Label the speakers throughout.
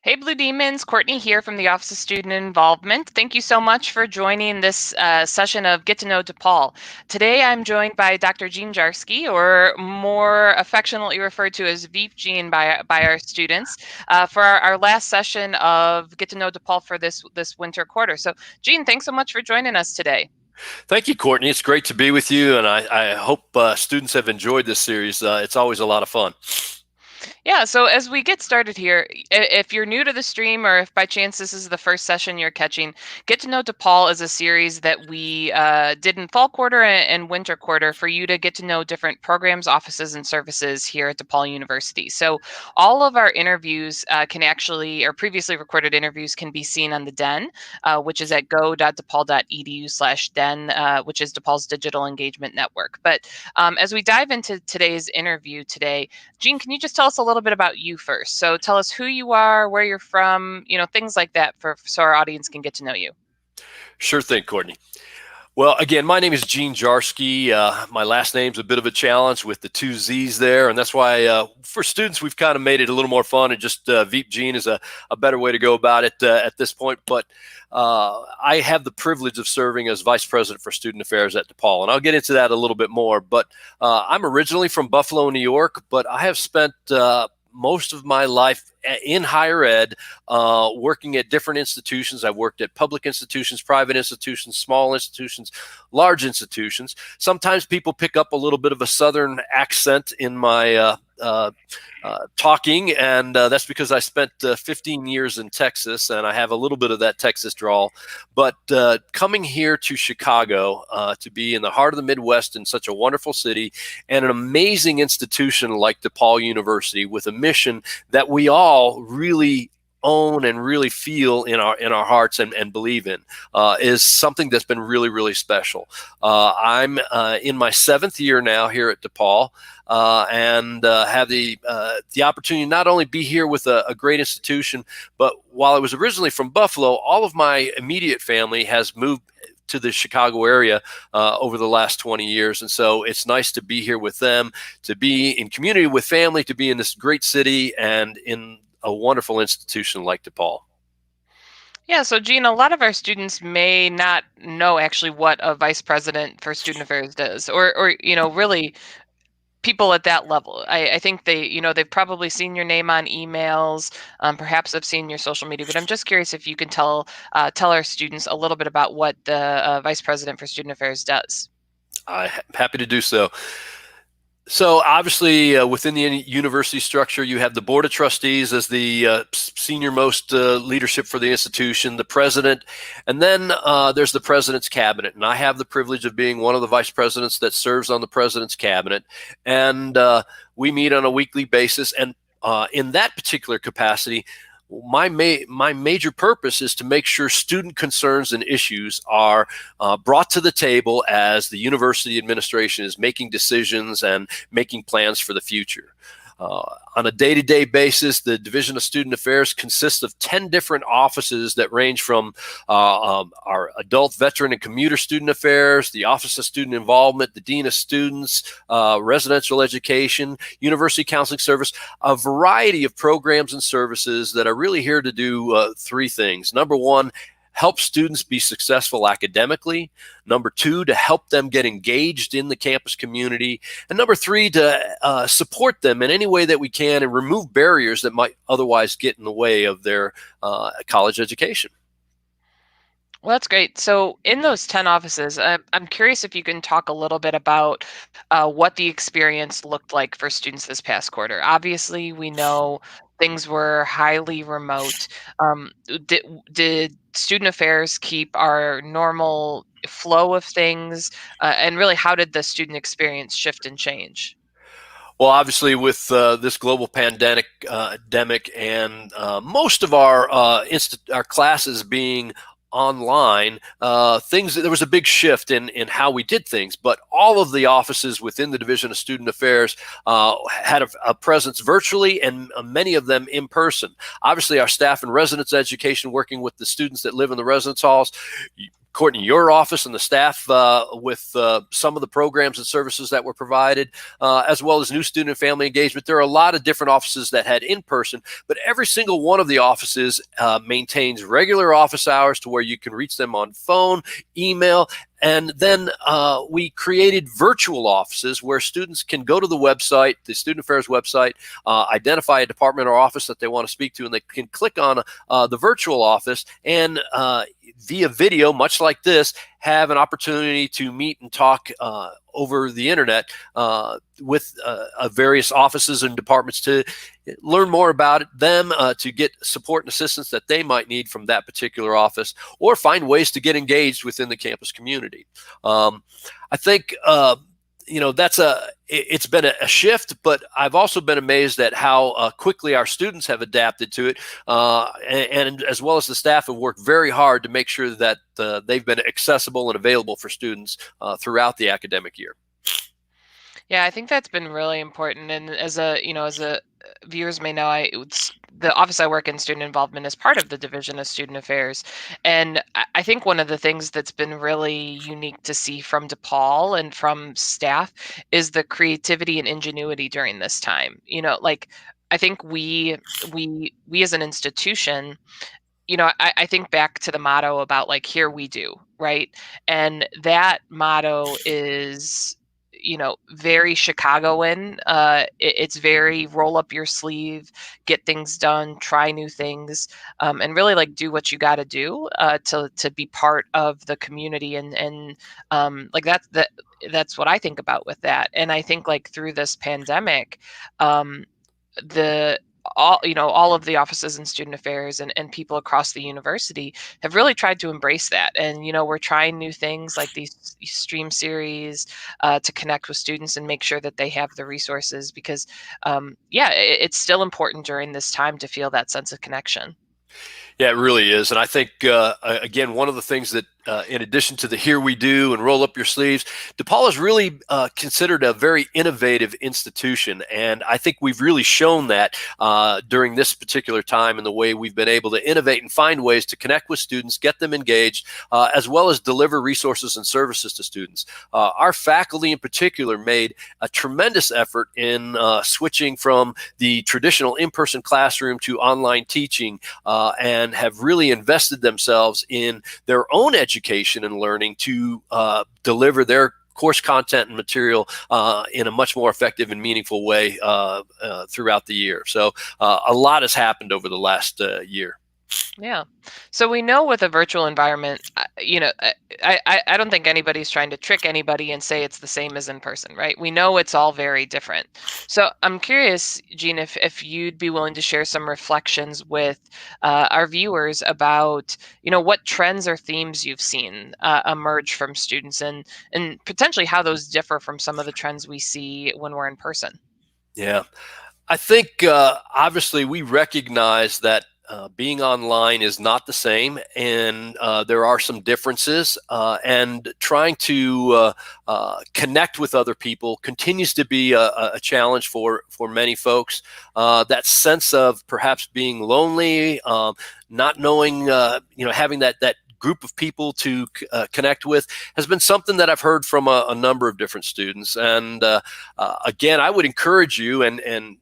Speaker 1: Hey, Blue Demons, Courtney here from the Office of Student Involvement. Thank you so much for joining this session of Get to Know DePaul. Today I'm joined by Dr. Jean Jarsky, or more affectionately referred to as Veep Jean by our students, for our last session of Get to Know DePaul for this winter quarter. So, Jean, thanks so much for joining us today.
Speaker 2: Thank you, Courtney. It's great to be with you, and I hope students have enjoyed this series. It's always a lot of fun.
Speaker 1: Yeah, so as we get started here, if you're new to the stream or if by chance this is the first session you're catching, Get to Know DePaul is a series that we did in fall quarter and winter quarter for you to get to know different programs, offices, and services here at DePaul University. So all of our interviews can actually, or previously recorded interviews can be seen on the DEN, which is at go.depaul.edu/DEN, which is DePaul's digital engagement network. But as we dive into today's interview today, Jean, can you just tell us a little bit about you first? So tell us who you are, where you're from, things like that so our audience can get to know you.
Speaker 2: Sure thing, Courtney. Well, again, my name is Gene Jarsky. My last name's a bit of a challenge with the two Z's there, and that's why for students we've kind of made it a little more fun, and just Veep Gene is a better way to go about it at this point. But I have the privilege of serving as Vice President for Student Affairs at DePaul, and I'll get into that a little bit more. But I'm originally from Buffalo, New York, but I have spent most of my life in higher ed, working at different institutions. I've worked at public institutions, private institutions, small institutions, large institutions. Sometimes people pick up a little bit of a Southern accent in my talking, and that's because I spent 15 years in Texas, and I have a little bit of that Texas drawl. But coming here to Chicago to be in the heart of the Midwest in such a wonderful city and an amazing institution like DePaul University with a mission that we all really own and really feel in our hearts and believe in is something that's been really, really special. I'm in my 7th year now here at DePaul, and have the opportunity to not only be here with a great institution, but while I was originally from Buffalo, all of my immediate family has moved to the Chicago area over the last 20 years. And so it's nice to be here with them, to be in community with family, to be in this great city and in a wonderful institution like DePaul.
Speaker 1: Yeah, so Jean, a lot of our students may not know actually what a vice president for student affairs does, or really people at that level. I think they've probably seen your name on emails, perhaps have seen your social media, but I'm just curious if you can tell our students a little bit about what the vice president for student affairs does.
Speaker 2: I'm happy to do so. So obviously, within the university structure, you have the board of trustees as the senior most leadership for the institution, the president, and then there's the president's cabinet. And I have the privilege of being one of the vice presidents that serves on the president's cabinet. And we meet on a weekly basis. And in that particular capacity, my major purpose is to make sure student concerns and issues are brought to the table as the university administration is making decisions and making plans for the future. On a day-to-day basis, the Division of Student Affairs consists of 10 different offices that range from our adult, veteran, and commuter student affairs, the Office of Student Involvement, the Dean of Students, residential education, university counseling service, a variety of programs and services that are really here to do 3 things. Number 1, help students be successful academically. Number 2, to help them get engaged in the campus community. And number 3, to support them in any way that we can and remove barriers that might otherwise get in the way of their college education.
Speaker 1: Well, that's great. So in those 10 offices, I'm curious if you can talk a little bit about what the experience looked like for students this past quarter. Obviously, we know things were highly remote. Did student affairs keep our normal flow of things? And really, how did the student experience shift and change?
Speaker 2: Well, obviously, with this global pandemic, and most of our classes being online, there was a big shift in how we did things. But all of the offices within the Division of Student Affairs had a presence virtually, and many of them in person. Obviously, our staff and residence education, working with the students that live in the residence halls, Courtney, your office and the staff with some of the programs and services that were provided, as well as new student and family engagement. There are a lot of different offices that had in-person, but every single one of the offices maintains regular office hours to where you can reach them on phone, email, and then we created virtual offices where students can go to the website, the Student Affairs website, identify a department or office that they want to speak to, and they can click on the virtual office and via video, much like this, have an opportunity to meet and talk over the internet with various offices and departments to learn more about them, to get support and assistance that they might need from that particular office, or find ways to get engaged within the campus community. I think it's been a shift, but I've also been amazed at how quickly our students have adapted to it, and as well as the staff have worked very hard to make sure that they've been accessible and available for students throughout the academic year.
Speaker 1: Yeah, I think that's been really important. And as viewers may know, the office I work in, student involvement, is part of the Division of Student Affairs. And I think one of the things that's been really unique to see from DePaul and from staff is the creativity and ingenuity during this time. Like, I think we as an institution, I think back to the motto about, like, here we do, right? And that motto is, very Chicagoan. It's very roll up your sleeve, get things done, try new things, and really, like, do what you got to do to be part of the community. And like that's what I think about with that. And I think, like, through this pandemic, the all of the offices in student affairs and people across the university have really tried to embrace that. And we're trying new things like these stream series to connect with students and make sure that they have the resources, because it's still important during this time to feel that sense of connection.
Speaker 2: Yeah, it really is. And I think, again, one of the things that, in addition to the here we do and roll up your sleeves, DePaul is really considered a very innovative institution. And I think we've really shown that during this particular time, in the way we've been able to innovate and find ways to connect with students, get them engaged, as well as deliver resources and services to students. Our faculty in particular made a tremendous effort in switching from the traditional in-person classroom to online teaching, and have really invested themselves in their own education and learning to deliver their course content and material in a much more effective and meaningful way throughout the year. So a lot has happened over the last year.
Speaker 1: Yeah. So we know with a virtual environment, I don't think anybody's trying to trick anybody and say it's the same as in person, right? We know it's all very different. So I'm curious, Jean, if you'd be willing to share some reflections with our viewers about, what trends or themes you've seen emerge from students, and potentially how those differ from some of the trends we see when we're in person.
Speaker 2: Yeah. I think obviously we recognize that being online is not the same, and there are some differences, and trying to connect with other people continues to be a challenge for many folks. That sense of perhaps being lonely, not knowing, having that group of people to connect with has been something that I've heard from a number of different students. And again, I would encourage you and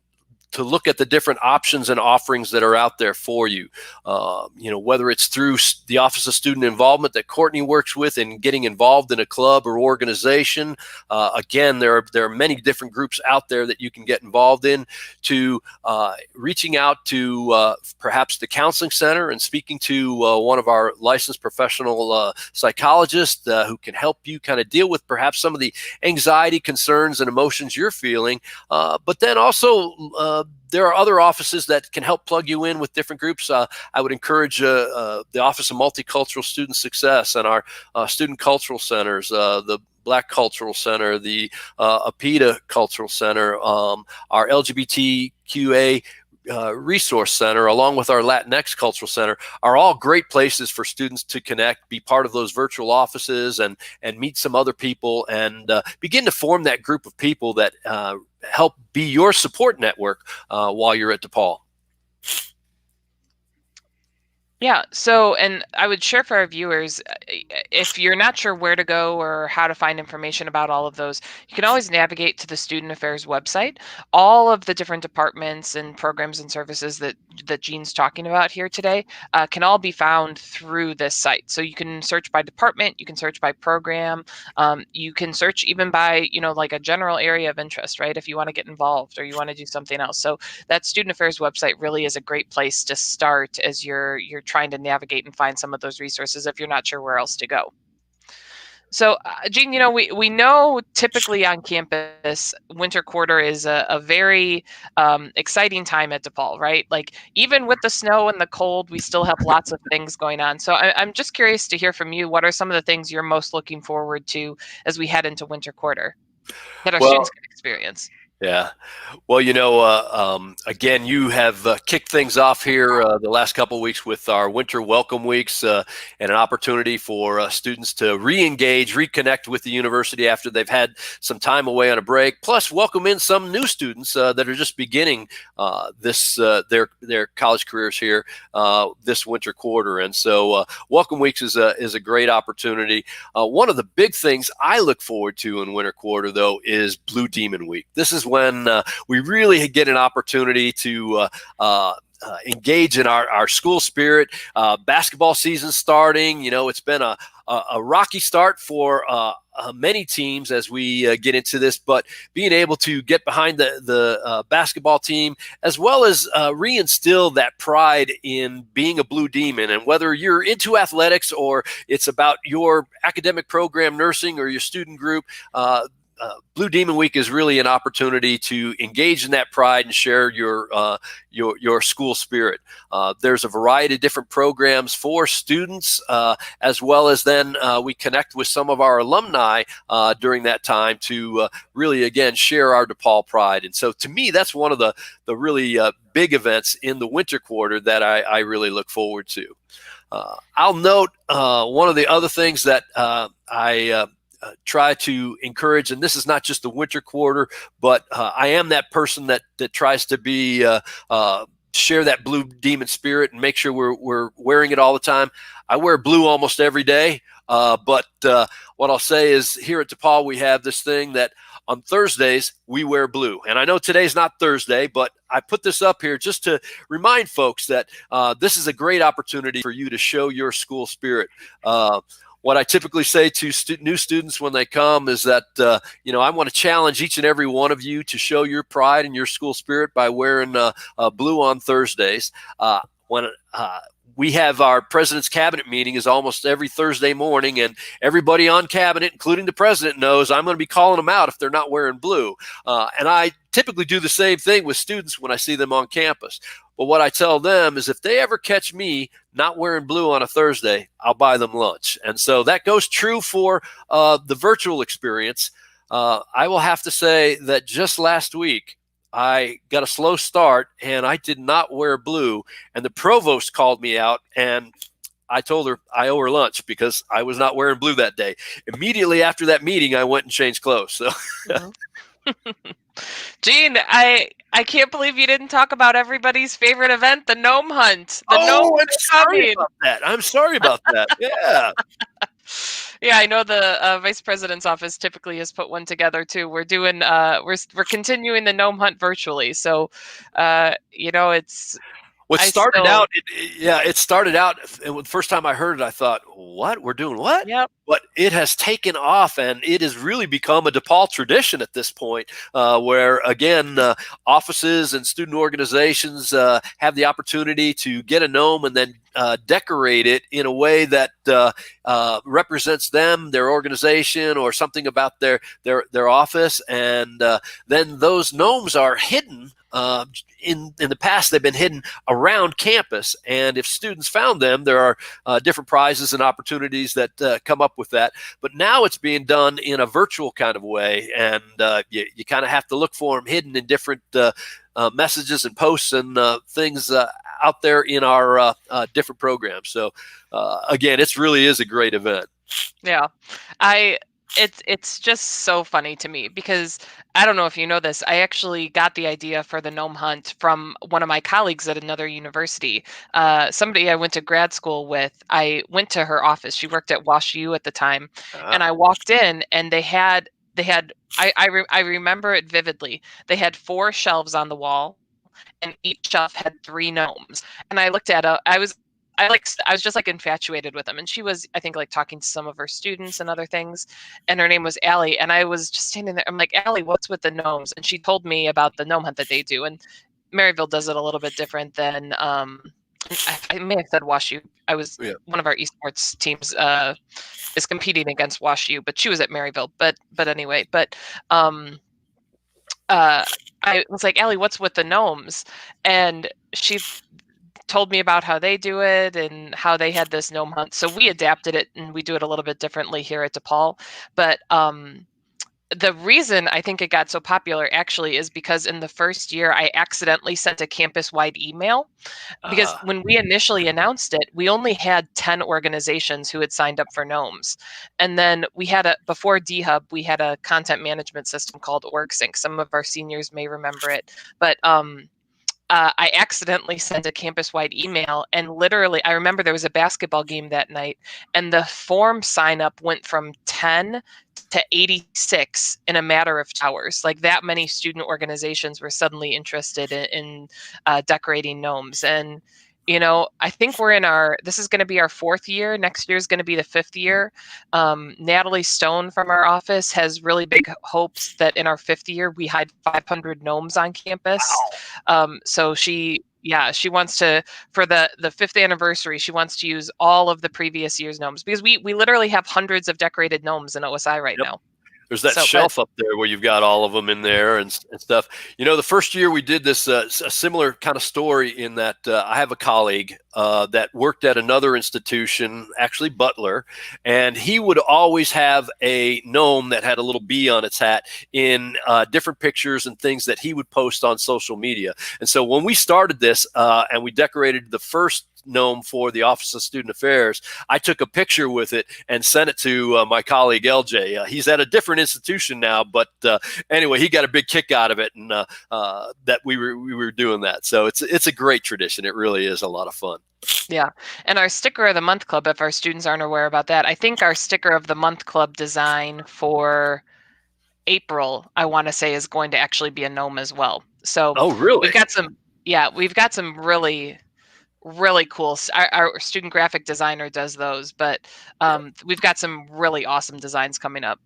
Speaker 2: to look at the different options and offerings that are out there for you. Whether it's through the Office of Student Involvement that Courtney works with and getting involved in a club or organization. Again, there are many different groups out there that you can get involved in, to reaching out to perhaps the counseling center and speaking to one of our licensed professional psychologists who can help you kind of deal with perhaps some of the anxiety, concerns, and emotions you're feeling. But then also, there are other offices that can help plug you in with different groups. I would encourage the Office of Multicultural Student Success and our student cultural centers, the Black Cultural Center, the APITA Cultural Center, our LGBTQA Resource Center, along with our Latinx Cultural Center, are all great places for students to connect, be part of those virtual offices, and meet some other people, and begin to form that group of people that help be your support network while you're at DePaul.
Speaker 1: Yeah. So, and I would share for our viewers, if you're not sure where to go or how to find information about all of those, you can always navigate to the Student Affairs website. All of the different departments and programs and services that Jean's talking about here today can all be found through this site. So you can search by department, you can search by program, you can search even by, like a general area of interest, right? If you want to get involved or you want to do something else. So that Student Affairs website really is a great place to start as you're trying to navigate and find some of those resources if you're not sure where else to go. So, Jean, we know typically on campus, winter quarter is a very exciting time at DePaul, right? Like even with the snow and the cold, we still have lots of things going on. So I'm just curious to hear from you. What are some of the things you're most looking forward to as we head into winter quarter that our
Speaker 2: Well,
Speaker 1: students can experience?
Speaker 2: yeah. Well, again, you have kicked things off here the last couple of weeks with our winter welcome weeks and an opportunity for students to re-engage, reconnect with the university after they've had some time away on a break. Plus, welcome in some new students that are just beginning their college careers here this winter quarter. And so, welcome weeks is a great opportunity. One of the big things I look forward to in winter quarter, though, is Blue Demon Week. This is when we really get an opportunity to engage in our school spirit. Basketball season starting. It's been a rocky start for many teams as we get into this, but being able to get behind the basketball team as well as reinstill that pride in being a Blue Demon. And whether you're into athletics or it's about your academic program, nursing, or your student group, Blue Demon Week is really an opportunity to engage in that pride and share your school spirit. There's a variety of different programs for students, as well as then we connect with some of our alumni during that time to really, again, share our DePaul pride. And so to me, that's one of the really big events in the winter quarter that I really look forward to. I'll note one of the other things that I try to encourage, and this is not just the winter quarter, but I am that person that tries to be share that Blue Demon spirit and make sure we're wearing it all the time. I wear blue almost every day, but what I'll say is here at DePaul we have this thing that on Thursdays we wear blue, and I know today's not Thursday, but I put this up here just to remind folks that this is a great opportunity for you to show your school spirit. What I typically say to new students when they come is that, I want to challenge each and every one of you to show your pride and your school spirit by wearing blue on Thursdays. When we have our president's cabinet meeting is almost every Thursday morning, and everybody on cabinet, including the president, knows I'm going to be calling them out if they're not wearing blue. And I typically do the same thing with students when I see them on campus. But what I tell them is if they ever catch me not wearing blue on a Thursday, I'll buy them lunch. And so that goes true for the virtual experience. I will have to say that just last week, I got a slow start and I did not wear blue. And the provost called me out and I told her I owe her lunch because I was not wearing blue that day. Immediately after that meeting, I went and changed clothes. So.
Speaker 1: Jean, I can't believe you didn't talk about everybody's favorite event, the Gnome Hunt. The
Speaker 2: Oh,
Speaker 1: gnomes
Speaker 2: I'm
Speaker 1: are
Speaker 2: sorry
Speaker 1: coming.
Speaker 2: about that. I'm sorry about that. Yeah.
Speaker 1: Yeah, I know the vice president's office typically has put one together too. We're doing we're continuing the Gnome Hunt virtually, so it's
Speaker 2: What
Speaker 1: I
Speaker 2: started
Speaker 1: still
Speaker 2: out, it started out, and the first time I heard it, I thought, what? We're doing what?
Speaker 1: yep.
Speaker 2: But it has taken off, and it has really become a DePaul tradition at this point, where, again, offices and student organizations have the opportunity to get a gnome and then decorate it in a way that represents them, their organization, or something about their office. And then those gnomes are hidden. In the past, they've been hidden around campus, and if students found them, there are different prizes and opportunities that come up with that. But now it's being done in a virtual kind of way, and you kind of have to look for them hidden in different messages and posts and things out there in our different programs. So again, it really is a great event.
Speaker 1: Yeah. I it's just so funny to me because I don't know if you know this. I actually got the idea for the Gnome Hunt from one of my colleagues at another university. Somebody I went to grad school with. I went to her office. She worked at WashU at the time, and
Speaker 2: Ah,
Speaker 1: I walked in, and they had. I remember it vividly. They had 4 shelves on the wall, and each shelf had 3 gnomes. And I looked at I was just like infatuated with them. And she was, I think, like talking to some of her students and other things. And her name was Allie. And I was just standing there. I'm like, Allie, what's with the gnomes? And she told me about the gnome hunt that they do. And Maryville does it a little bit different than I may have said WashU. I was
Speaker 2: yeah.
Speaker 1: one of our esports teams is competing against WashU, but she was at Maryville. But anyway, um uh I was like, Allie, what's with the gnomes? And she told me about how they do it and how they had this gnome hunt. So we adapted it and we do it a little bit differently here at DePaul. But the reason I think it got so popular actually is because in the first year I accidentally sent a campus-wide email, because
Speaker 2: Uh,
Speaker 1: when we initially announced it, we only had 10 organizations who had signed up for gnomes. And then we had before DHub, we had a content management system called OrgSync. Some of our seniors may remember it, but I accidentally sent a campus-wide email, and literally, I remember there was a basketball game that night, and the form sign-up went from 10 to 86 in a matter of hours. Like that many student organizations were suddenly interested in decorating gnomes. And I think this is going to be our 4th year. Next year is going to be the 5th year. Natalie Stone from our office has really big hopes that in our 5th year we hide 500 gnomes on campus. So she wants to, for the 5th anniversary, she wants to use all of the previous year's gnomes, because we literally have hundreds of decorated gnomes in OSI right
Speaker 2: yep.
Speaker 1: now.
Speaker 2: There's that
Speaker 1: So, but
Speaker 2: shelf up there where you've got all of them in there and stuff. The first year we did this, a similar kind of story in that I have a colleague that worked at another institution, actually Butler, and he would always have a gnome that had a little bee on its hat in different pictures and things that he would post on social media. And so when we started this and we decorated the first gnome for the Office of Student Affairs, I took a picture with it and sent it to my colleague LJ. He's at a different institution now, but anyway, he got a big kick out of it, and that we were doing that. So it's a great tradition. It really is a lot of fun.
Speaker 1: yeah. And our sticker of the month club, if our students aren't aware about that, I think our sticker of the month club design for April, I want to say, is going to actually be a gnome as well. So
Speaker 2: Oh,
Speaker 1: we've
Speaker 2: really?
Speaker 1: got some, yeah, we've got some really cool. Our student graphic designer does those, but
Speaker 2: Yeah.
Speaker 1: we've got some really awesome designs coming up.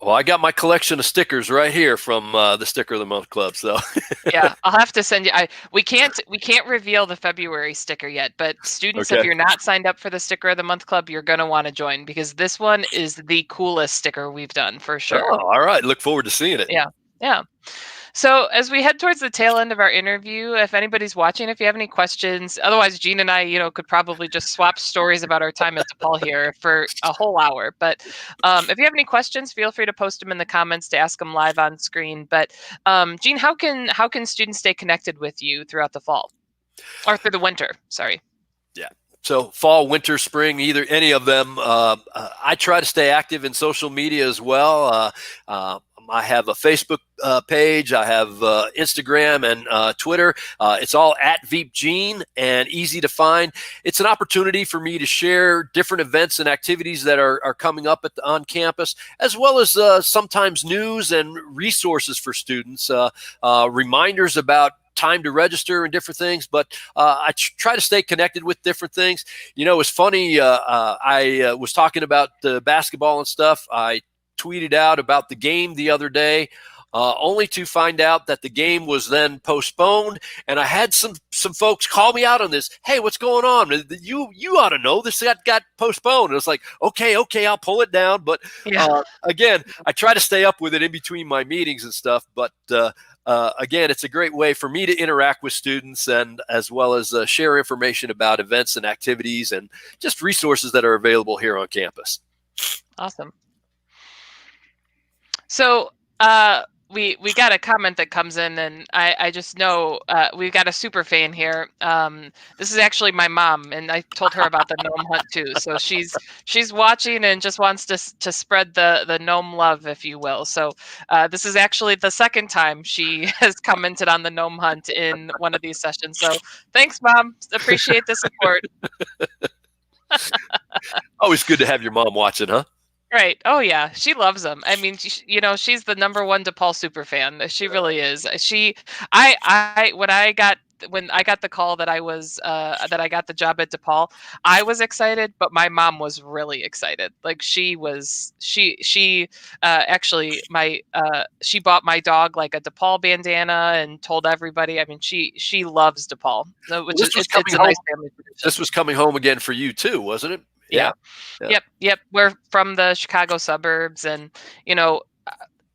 Speaker 2: Well, I got my collection of stickers right here from the Sticker of the Month Club. So,
Speaker 1: Yeah, I'll have to send you. We can't reveal the February sticker yet, but students, if
Speaker 2: okay.
Speaker 1: you're not signed up for the Sticker of the Month Club, you're gonna want to join, because this one is the coolest sticker we've done for sure.
Speaker 2: Oh, all right. Look forward to seeing it.
Speaker 1: Yeah, yeah. So as we head towards the tail end of our interview, if anybody's watching, if you have any questions, otherwise Gene and I, could probably just swap stories about our time at DePaul here for a whole hour. But if you have any questions, feel free to post them in the comments to ask them live on screen. But Gene, how can students stay connected with you throughout the fall or through the winter? Sorry.
Speaker 2: Yeah. So fall, winter, spring, either any of them. I try to stay active in social media as well. I have a Facebook page. I have Instagram and Twitter. It's all at Veep Gene and easy to find. It's an opportunity for me to share different events and activities that are coming up on campus, as well as sometimes news and resources for students, reminders about time to register and different things, but I try to stay connected with different things. It's funny. I was talking about basketball and stuff. I tweeted out about the game the other day, only to find out that the game was then postponed. And I had some folks call me out on this. Hey, what's going on? You ought to know this got postponed. And it's like, okay, I'll pull it down. But
Speaker 1: Yeah.
Speaker 2: again, I try to stay up with it in between my meetings and stuff. But again, it's a great way for me to interact with students, and as well as share information about events and activities and just resources that are available here on campus.
Speaker 1: Awesome. So we got a comment that comes in, and I just know we've got a super fan here. This is actually my mom, and I told her about the Gnome Hunt too. So she's watching and just wants to spread the gnome love, if you will. So this is actually the second time she has commented on the Gnome Hunt in one of these sessions. So thanks, Mom. Appreciate the support.
Speaker 2: Always good to have your mom watching, huh?
Speaker 1: Right. Oh yeah, she loves them. I mean, she's the number one DePaul super fan. She really is. When I got the call that I got the job at DePaul, I was excited, but my mom was really excited. Like she actually she bought my dog like a DePaul bandana and told everybody. I mean, she loves DePaul, so,
Speaker 2: Well,
Speaker 1: which is
Speaker 2: this was
Speaker 1: it's
Speaker 2: coming
Speaker 1: a
Speaker 2: home.
Speaker 1: nice family
Speaker 2: This
Speaker 1: tradition.
Speaker 2: was coming home again for you too, wasn't it?
Speaker 1: Yeah.
Speaker 2: Yeah. Yeah.
Speaker 1: Yep. We're from the Chicago suburbs, and you know,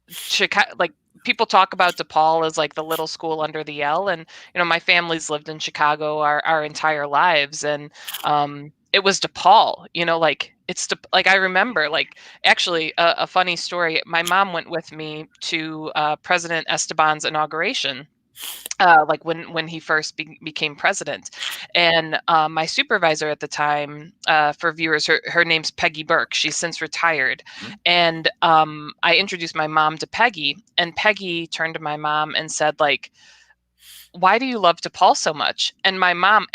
Speaker 1: Chicago, like people talk about DePaul as like the little school under the L, and my family's lived in Chicago our entire lives, and it was DePaul. Like like I remember, like actually a funny story. My mom went with me to President Esteban's inauguration, like when he first became president, and my supervisor at the time, for viewers, her name's Peggy Burke. She's since retired,
Speaker 2: Mhm.
Speaker 1: and I introduced my mom to Peggy, and Peggy turned to my mom and said, like, why do you love DePaul so much? And my mom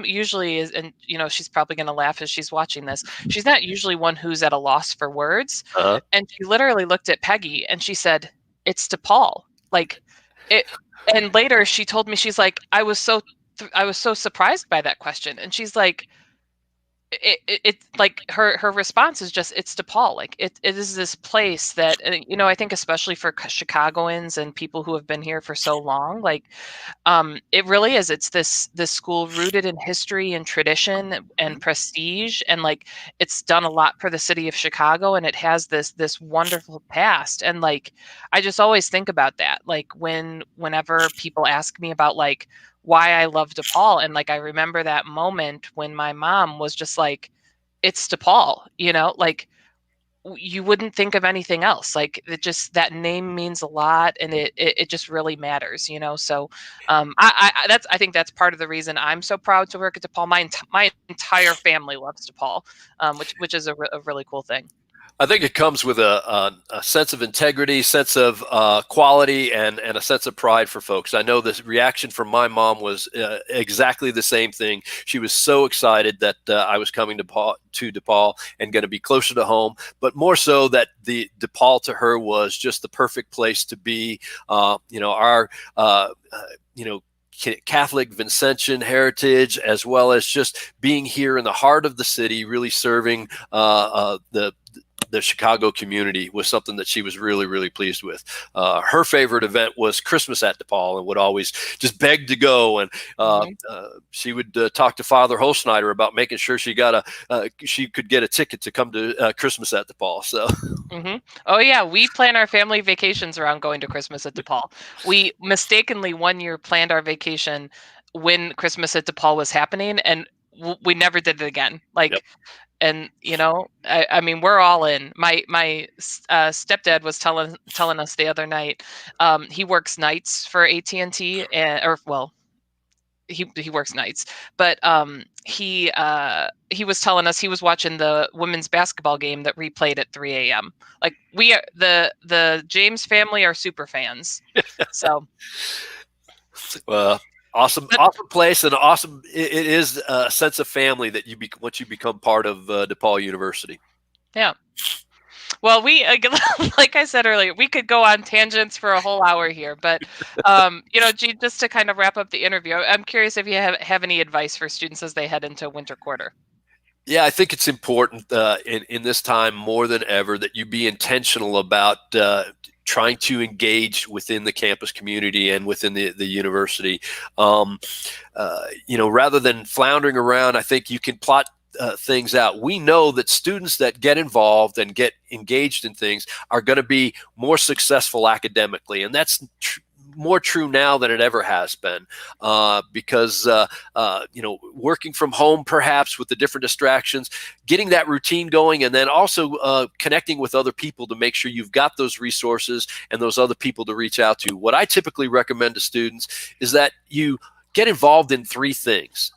Speaker 1: usually is, and she's probably going to laugh as she's watching this. She's not usually one who's at a loss for words,
Speaker 2: Uh-huh.
Speaker 1: and she literally looked at Peggy and she said, "It's DePaul." Like it. And later she told me, she's like, I was so surprised by that question, and she's like, it like her response is just, it's DePaul. Like it is this place that, I think especially for Chicagoans and people who have been here for so long, like it really is. It's this school rooted in history and tradition and
Speaker 2: Mhm.
Speaker 1: prestige, and like it's done a lot for the city of Chicago, and it has this wonderful past. And like I just always think about that. Like whenever people ask me about like why I love DePaul, and like I remember that moment when my mom was just like, "It's DePaul," like you wouldn't think of anything else. Like that name means a lot, and it just really matters. So I think that's part of the reason I'm so proud to work at DePaul. My entire family loves DePaul, which is a really cool thing.
Speaker 2: I think it comes with a sense of integrity, sense of quality, and a sense of pride for folks. I know the reaction from my mom was exactly the same thing. She was so excited that I was coming to DePaul and going to be closer to home, but more so that the DePaul to her was just the perfect place to be. Our you know, Catholic Vincentian heritage, as well as just being here in the heart of the city, really serving the Chicago community, was something that she was really, really pleased with. Her favorite event was Christmas at DePaul, and would always just beg to go. And
Speaker 1: Hmm.
Speaker 2: she would talk to Father Holsnyder about making sure she could get a ticket to come to Christmas at DePaul. So
Speaker 1: Hmm. Oh yeah, we plan our family vacations around going to Christmas at DePaul. We mistakenly one year planned our vacation when Christmas at DePaul was happening, and we never did it again.
Speaker 2: yep.
Speaker 1: Like, and I mean, we're all in. My stepdad was telling us the other night. He works nights for AT&T, or well, he works nights, but he was telling us he was watching the women's basketball game that replayed at 3 a.m. Like, we are the James family are super fans. So
Speaker 2: uh, awesome,
Speaker 1: but
Speaker 2: awesome place, and awesome. It is a sense of family that once you become part of DePaul University.
Speaker 1: yeah. Well, like I said earlier, we could go on tangents for a whole hour here, but Gene, just to kind of wrap up the interview, I'm curious if you have any advice for students as they head into winter quarter.
Speaker 2: Yeah, I think it's important in this time more than ever that you be intentional about trying to engage within the campus community and within the university. Um, Rather than floundering around, I think you can plot things out. We know that students that get involved and get engaged in things are going to be more successful academically, and that's more true now than it ever has been, because working from home, perhaps with the different distractions, getting that routine going, and then also connecting with other people to make sure you've got those resources and those other people to reach out to. What I typically recommend to students is that you get involved in three things.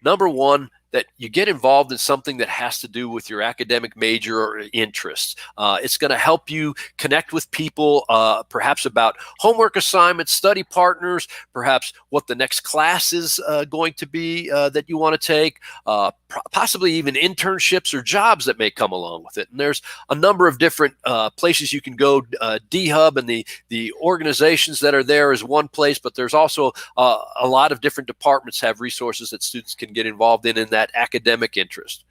Speaker 2: Number one, that you get involved in something that has to do with your academic major or interests. It's going to help you connect with people, perhaps about homework assignments, study partners, perhaps what the next class is going to be that you want to take, possibly even internships or jobs that may come along with it. And there's a number of different places you can go. D-Hub and the organizations that are there is one place, but there's also a lot of different departments have resources that students can get involved in that academic interest.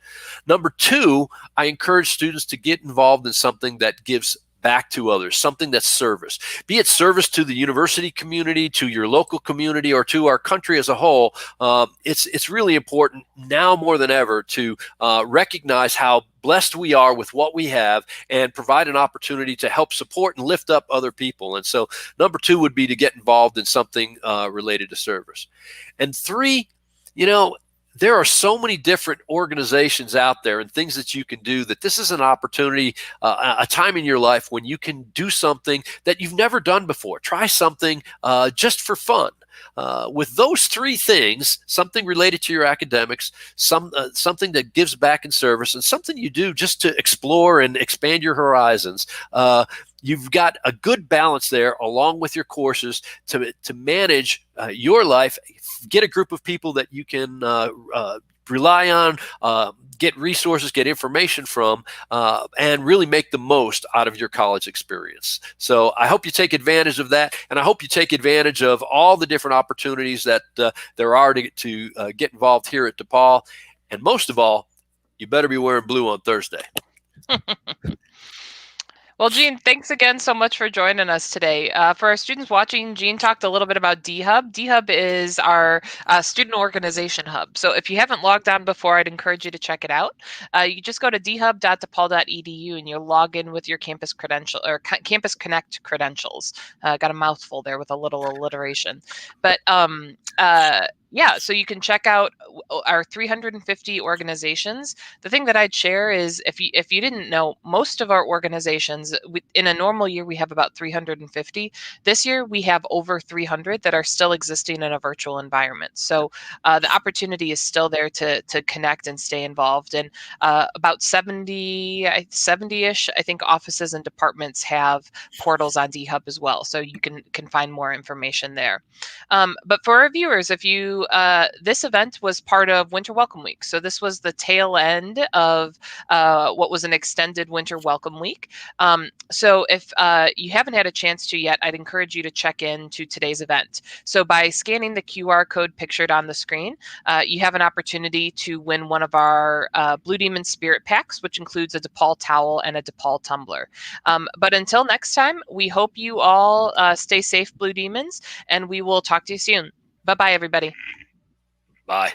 Speaker 2: Number two, I encourage students to get involved in something that gives back to others, something that's service, be it service to the university community, to your local community, or to our country as a whole. It's really important now more than ever to recognize how blessed we are with what we have and provide an opportunity to help support and lift up other people. And so number two would be to get involved in something related to service. And three, there are so many different organizations out there and things that you can do that this is an opportunity, a time in your life when you can do something that you've never done before. Try something just for fun. With those three things, something related to your academics, something that gives back in service, and something you do just to explore and expand your horizons, you've got a good balance there along with your courses to manage your life. Get a group of people that you can rely on, get resources, get information from, and really make the most out of your college experience. So I hope you take advantage of that, and I hope you take advantage of all the different opportunities that there are to get involved here at DePaul. And most of all, you better be wearing blue on Thursday.
Speaker 1: Well, Gene, thanks again so much for joining us today. For our students watching, Gene talked a little bit about D-Hub. D-Hub is our student organization hub. So if you haven't logged on before, I'd encourage you to check it out. You just go to dhub.depaul.edu and you'll log in with your Campus Credential or Campus Connect credentials. Got a mouthful there with a little alliteration. But yeah, so you can check out our 350 organizations. The thing that I'd share is if you didn't know, most of our organizations, in a normal year, we have about 350. This year, we have over 300 that are still existing in a virtual environment. So the opportunity is still there to connect and stay involved. And about 70-ish, I think, offices and departments have portals on D-Hub as well. So you can find more information there. But for our viewers, if you this event was part of Winter Welcome Week. So this was the tail end of what was an extended Winter Welcome Week. So if you haven't had a chance to yet, I'd encourage you to check in to today's event. So by scanning the QR code pictured on the screen, you have an opportunity to win one of our Blue Demon Spirit Packs, which includes a DePaul towel and a DePaul tumbler. But until next time, we hope you all stay safe, Blue Demons, and we will talk to you soon. Bye-bye, everybody.
Speaker 2: Bye.